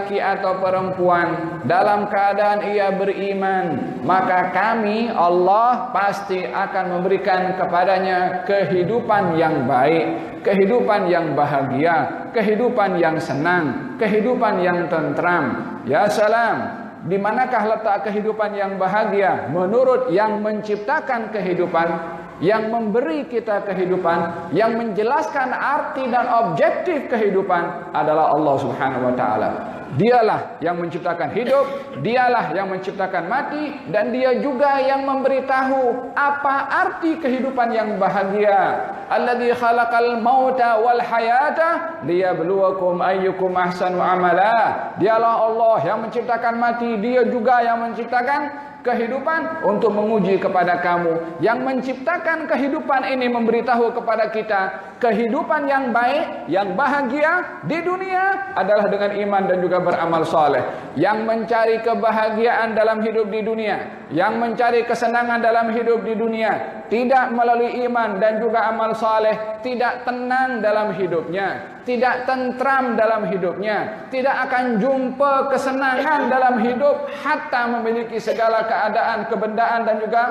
laki-laki atau perempuan dalam keadaan ia beriman, maka kami Allah pasti akan memberikan kepadanya kehidupan yang baik, kehidupan yang bahagia, kehidupan yang senang, kehidupan yang tentram. Ya salam, di manakah letak kehidupan yang bahagia? Menurut yang menciptakan kehidupan, yang memberi kita kehidupan, yang menjelaskan arti dan objektif kehidupan adalah Allah Subhanahu wa taala. Dialah yang menciptakan hidup, dialah yang menciptakan mati, dan dia juga yang memberitahu apa arti kehidupan yang bahagia. Alladzi khalaqal mauta wal hayata liyabluwakum ayyukum ahsanu amala. Dialah Allah yang menciptakan mati, dia juga yang menciptakan kehidupan untuk menguji kepada kamu. Yang menciptakan kehidupan ini memberitahu kepada kita kehidupan yang baik, yang bahagia di dunia adalah dengan iman dan juga beramal saleh. Yang mencari kebahagiaan dalam hidup di dunia, yang mencari kesenangan dalam hidup di dunia, tidak melalui iman dan juga amal saleh, tidak tenang dalam hidupnya, tidak tentram dalam hidupnya, tidak akan jumpa kesenangan dalam hidup hatta memiliki segala keadaan, kebendaan dan juga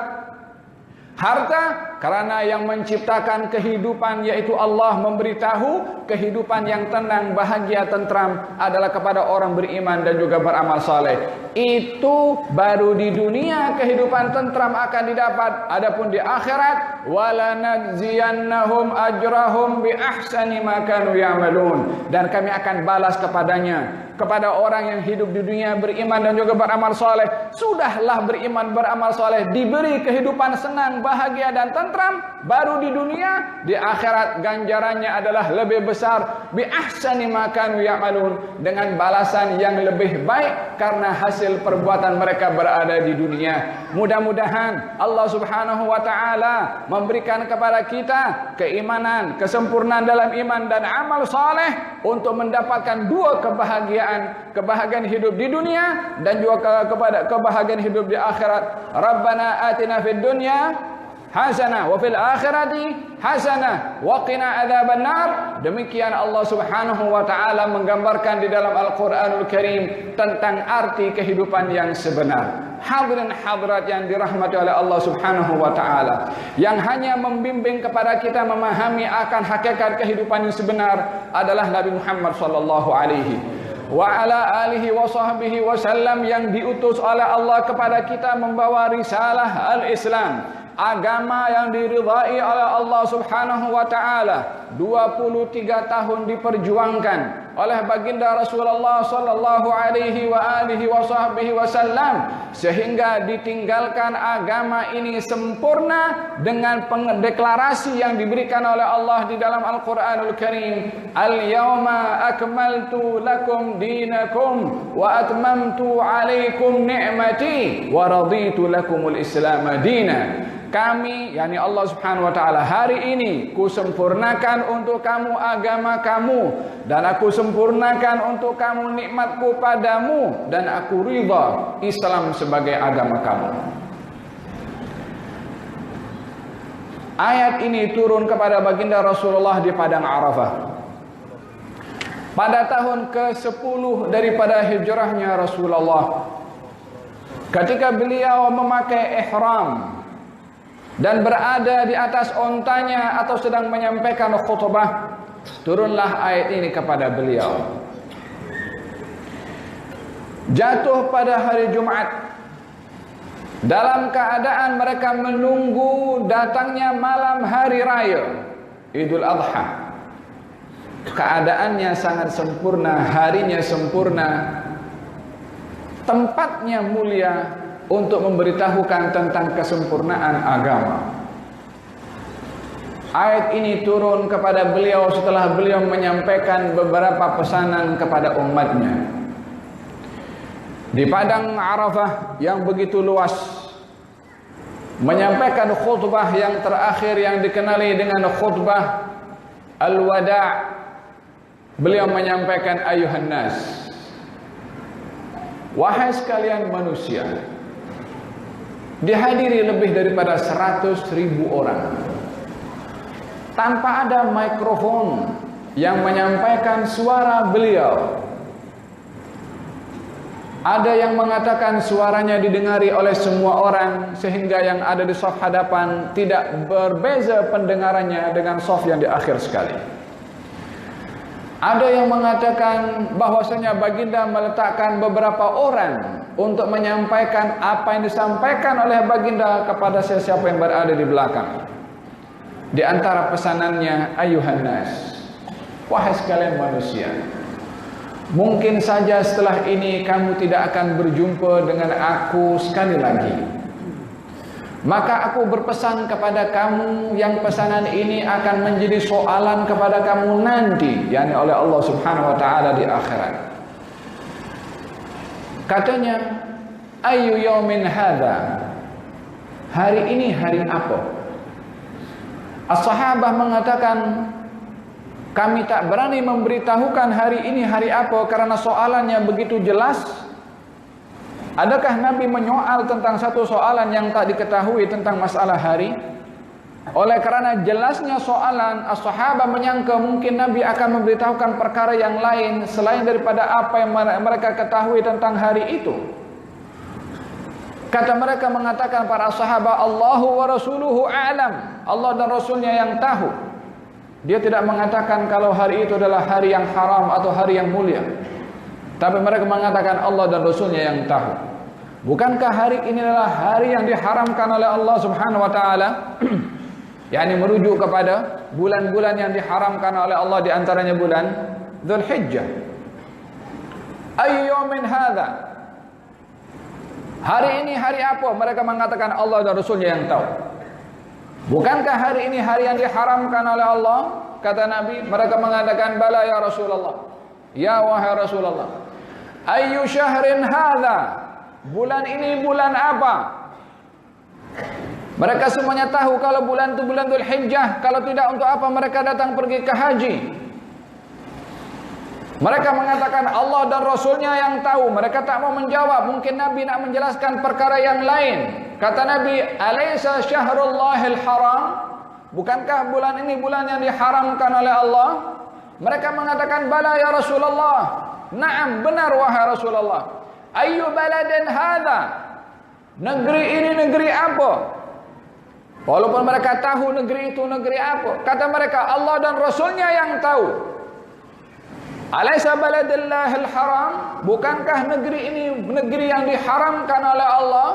harta. Karena yang menciptakan kehidupan yaitu Allah memberitahu kehidupan yang tenang, bahagia, tentram adalah kepada orang beriman dan juga beramal saleh. Itu baru di dunia kehidupan tentram akan didapat. Adapun di akhirat, walanajziyannahum ajrahum bi ahsani ma kanu ya'malun, dan kami akan balas kepadanya, kepada orang yang hidup di dunia beriman dan juga beramal saleh. Sudahlah beriman beramal saleh, diberi kehidupan senang, bahagia dan tentram, baru di dunia, di akhirat ganjarannya adalah lebih besar, bi ahsani ma kanu ya'malun, dengan balasan yang lebih baik karena hasil perbuatan mereka berada di dunia. Mudah-mudahan Allah Subhanahu wa taala memberikan kepada kita keimanan, kesempurnaan dalam iman dan amal saleh untuk mendapatkan dua kebahagiaan hidup di dunia dan juga kebahagiaan hidup di akhirat. Rabbana atina fid dunya hasanah wa fil akhirati hasanah wa qina adzabannar. Demikian Allah Subhanahu wa taala menggambarkan di dalam Al-Qur'anul Karim tentang arti kehidupan yang sebenar. Hadirin hadirat yang dirahmati oleh Allah Subhanahu wa taala, yang hanya membimbing kepada kita memahami akan hakikat kehidupan yang sebenar adalah Nabi Muhammad sallallahu alaihi wa ala alihi wa sahbihi wasallam, yang diutus oleh Allah kepada kita membawa risalah al-Islam, agama yang diridhai oleh Allah Subhanahu wa taala. 23 tahun diperjuangkan oleh baginda Rasulullah sallallahu alaihi wa alihi wa sahbihi wasallam, sehingga ditinggalkan agama ini sempurna dengan deklarasi yang diberikan oleh Allah di dalam Al-Qur'anul Karim. Al-yawma akmaltu lakum dinakum wa atmamtu alaikum ni'mati wa raditu lakumul Islam dina. Kami, yakni Allah Subhanahu wa taala, hari ini kusempurnakan untuk kamu agama kamu, dan aku sempurnakan untuk kamu nikmatku padamu, dan aku ridha Islam sebagai agama kamu. Ayat ini turun kepada baginda Rasulullah di padang Arafah pada tahun ke-10 daripada hijrahnya Rasulullah. Ketika beliau memakai ihram dan berada di atas ontanya atau sedang menyampaikan khutbah, turunlah ayat ini kepada beliau. Jatuh pada hari Jumat, dalam keadaan mereka menunggu datangnya malam hari raya Idul Adha. Keadaannya sangat sempurna, harinya sempurna, tempatnya mulia untuk memberitahukan tentang kesempurnaan agama. Ayat ini turun kepada beliau setelah beliau menyampaikan beberapa pesanan kepada umatnya. Di padang Arafah yang begitu luas, menyampaikan khutbah yang terakhir yang dikenali dengan khutbah Al-Wada'. Beliau menyampaikan, ayuhan nas, wahai sekalian manusia. Dihadiri lebih daripada 100.000 orang, tanpa ada mikrofon yang menyampaikan suara beliau. Ada yang mengatakan suaranya didengari oleh semua orang, sehingga yang ada di saf hadapan tidak berbeza pendengarannya dengan saf yang di akhir sekali. Ada yang mengatakan bahwasanya baginda meletakkan beberapa orang untuk menyampaikan apa yang disampaikan oleh baginda kepada siapa yang berada di belakang. Di antara pesanannya, ayuhan nas, wahai sekalian manusia, mungkin saja setelah ini kamu tidak akan berjumpa dengan aku sekali lagi. Maka aku berpesan kepada kamu yang pesanan ini akan menjadi soalan kepada kamu nanti, yakni oleh Allah Subhanahu wa taala di akhirat. Katanya, ayyu yaumin hadza? Hari ini hari apa? As-sahabah mengatakan, kami tak berani memberitahukan hari ini hari apa karena soalannya begitu jelas. Adakah Nabi menyoal tentang satu soalan yang tak diketahui tentang masalah hari? Oleh karena jelasnya soalan, as-sahabah menyangka mungkin Nabi akan memberitahukan perkara yang lain selain daripada apa yang mereka ketahui tentang hari itu. Kata mereka mengatakan para sahabat, Allahu wa rasuluhu a'lam. Allah dan Rasulnya yang tahu. Dia tidak mengatakan kalau hari itu adalah hari yang haram atau hari yang mulia. Tapi mereka mengatakan Allah dan Rasulnya yang tahu. Bukankah hari ini adalah hari yang diharamkan oleh Allah Subhanahu wa taala? yakni merujuk kepada bulan-bulan yang diharamkan oleh Allah, di antaranya bulan Dzulhijjah. Ayyu yaumin hadza? Hari ini hari apa? Mereka mengatakan Allah dan Rasulnya yang tahu. Bukankah hari ini hari yang diharamkan oleh Allah? Kata Nabi, mereka mengatakan bala ya Rasulullah. Ya wahai Rasulullah. Ayyu syahrin hadza? Bulan ini bulan apa? Mereka semuanya tahu kalau bulan itu bulan Dzulhijjah. Kalau tidak, untuk apa mereka datang pergi ke haji? Mereka mengatakan Allah dan Rasulnya yang tahu. Mereka tak mau menjawab. Mungkin Nabi nak menjelaskan perkara yang lain. Kata Nabi, alaysa syahrullahil haram? Bukankah bulan ini bulan yang diharamkan oleh Allah? Mereka mengatakan bala ya Rasulullah. Naam, benar wahai Rasulullah. Ayyu baladin hadza? Negeri ini negeri apa? Walaupun mereka tahu negeri itu negeri apa, kata mereka Allah dan Rasulnya yang tahu. Alaysa baladillahil haram? Bukankah negeri ini negeri yang diharamkan oleh Allah?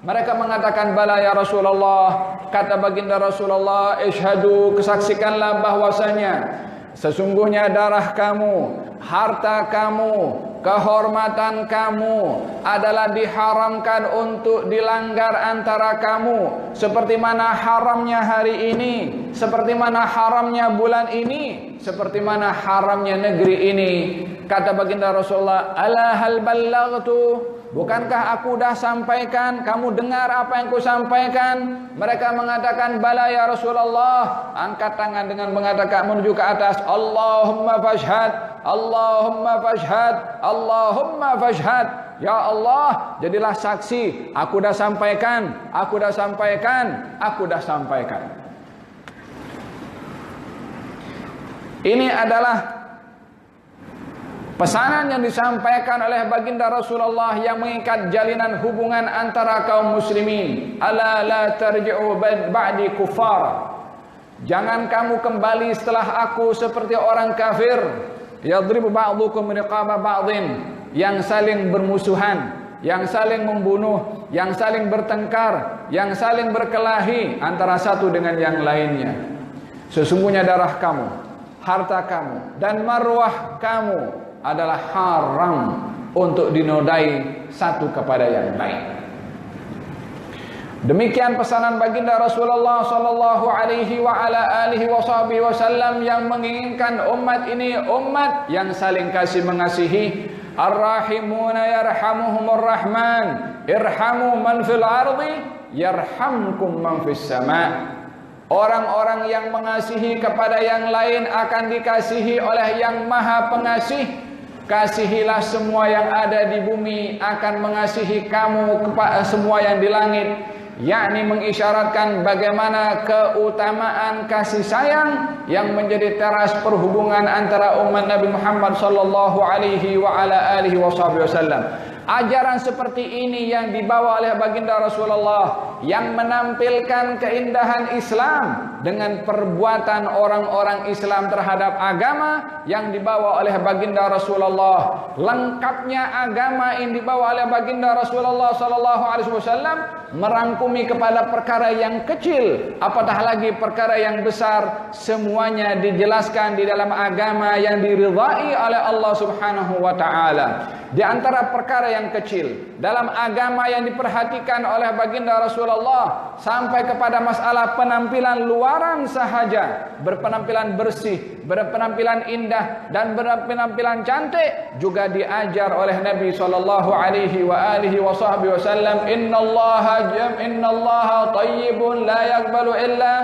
Mereka mengatakan bala ya Rasulullah. Kata baginda Rasulullah, ishadu, kesaksikanlah bahwasanya sesungguhnya darah kamu, harta kamu, kehormatan kamu adalah diharamkan untuk dilanggar antara kamu, seperti mana haramnya hari ini, seperti mana haramnya bulan ini, seperti mana haramnya negeri ini. Kata baginda Rasulullah, ala hal ballaghtu? Bukankah aku dah sampaikan? Kamu dengar apa yang ku sampaikan? Mereka mengatakan bala ya Rasulullah. Angkat tangan dengan mengatakan menuju ke atas, Allahumma fashhad, Allahumma fashhad, Allahumma fashhad. Ya Allah, jadilah saksi. Aku dah sampaikan, aku dah sampaikan, aku dah sampaikan. Ini adalah pesanan yang disampaikan oleh baginda Rasulullah yang mengikat jalinan hubungan antara kaum muslimin. Ala la tarji'u ba'di kuffar. Jangan kamu kembali setelah aku seperti orang kafir. Yadribu ba'dukum riqaba ba'din, yang saling bermusuhan, yang saling membunuh, yang saling bertengkar, yang saling berkelahi antara satu dengan yang lainnya. Sesungguhnya darah kamu, harta kamu, dan marwah kamu adalah haram untuk dinodai satu kepada yang lain. Demikian pesanan baginda Rasulullah sallallahu alaihi wa ala alihi wasallam yang menginginkan umat ini umat yang saling kasih mengasihi. Ar-rahimuna yarhamuhumur rahman, irhamu man fil ardi yarhamkum man fis sama'. Orang-orang yang mengasihi kepada yang lain akan dikasihi oleh yang Maha Pengasih. Kasihilah semua yang ada di bumi akan mengasihi kamu kepada semua yang di langit, yakni mengisyaratkan bagaimana keutamaan kasih sayang yang menjadi teras perhubungan antara umat Nabi Muhammad sallallahu alaihi wa ala alihi wasallam. Ajaran seperti ini yang dibawa oleh baginda Rasulullah, yang menampilkan keindahan Islam dengan perbuatan orang-orang Islam terhadap agama yang dibawa oleh baginda Rasulullah. Lengkapnya agama yang dibawa oleh baginda Rasulullah sallallahu alaihi wasallam merangkumi kepada perkara yang kecil, apatah lagi perkara yang besar. Semuanya dijelaskan di dalam agama yang diridhai oleh Allah Subhanahu wa taala. Di antara perkara yang kecil dalam agama yang diperhatikan oleh baginda Rasulullah sampai kepada masalah penampilan luaran sahaja, berpenampilan bersih, berpenampilan indah dan berpenampilan cantik juga diajar oleh Nabi sallallahu alaihi wasallam. Innallaha tayyibun la yaqbalu illa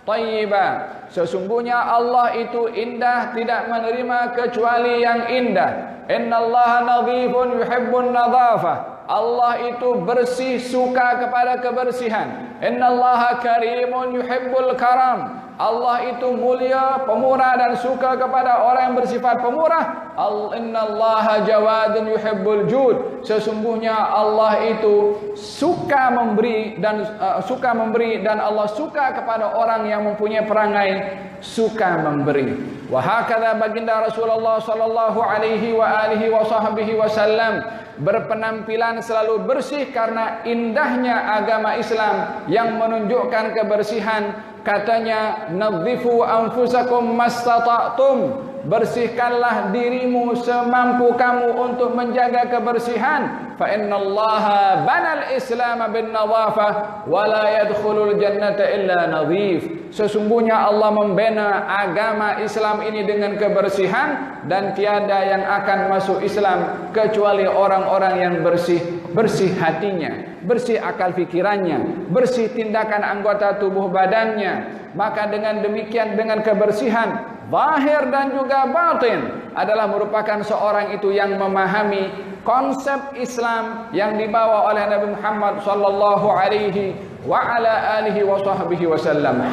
tayyiba. Sesungguhnya Allah itu indah, tidak menerima kecuali yang indah. Innallaha nadhifun yuhibbun nadhafah. Allah itu bersih, suka kepada kebersihan. Innallaha karimun yuhibbul karam. Allah itu mulia, pemurah dan suka kepada orang yang bersifat pemurah. Innallaha jawadun yuhibbul jud. Sesungguhnya Allah itu suka memberi dan Allah suka kepada orang yang mempunyai perangai suka memberi. Wa hakadha baginda Rasulullah sallallahu alaihi wasallam berpenampilan selalu bersih karena indahnya agama Islam yang menunjukkan kebersihan. Katanya, nadzifu anfusakum mastata'tum. Bersihkanlah dirimu semampu kamu untuk menjaga kebersihan. Fa innallaha banal Islam bin nadhafah wa la yadkhulul jannata illa nadhif. Sesungguhnya Allah membina agama Islam ini dengan kebersihan dan tiada yang akan masuk Islam kecuali orang-orang yang bersih, bersih hatinya, bersih akal fikirannya, bersih tindakan anggota tubuh badannya. Maka dengan demikian, dengan kebersihan zahir dan juga batin adalah merupakan seorang itu yang memahami konsep Islam yang dibawa oleh Nabi Muhammad sallallahu alaihi wasallam.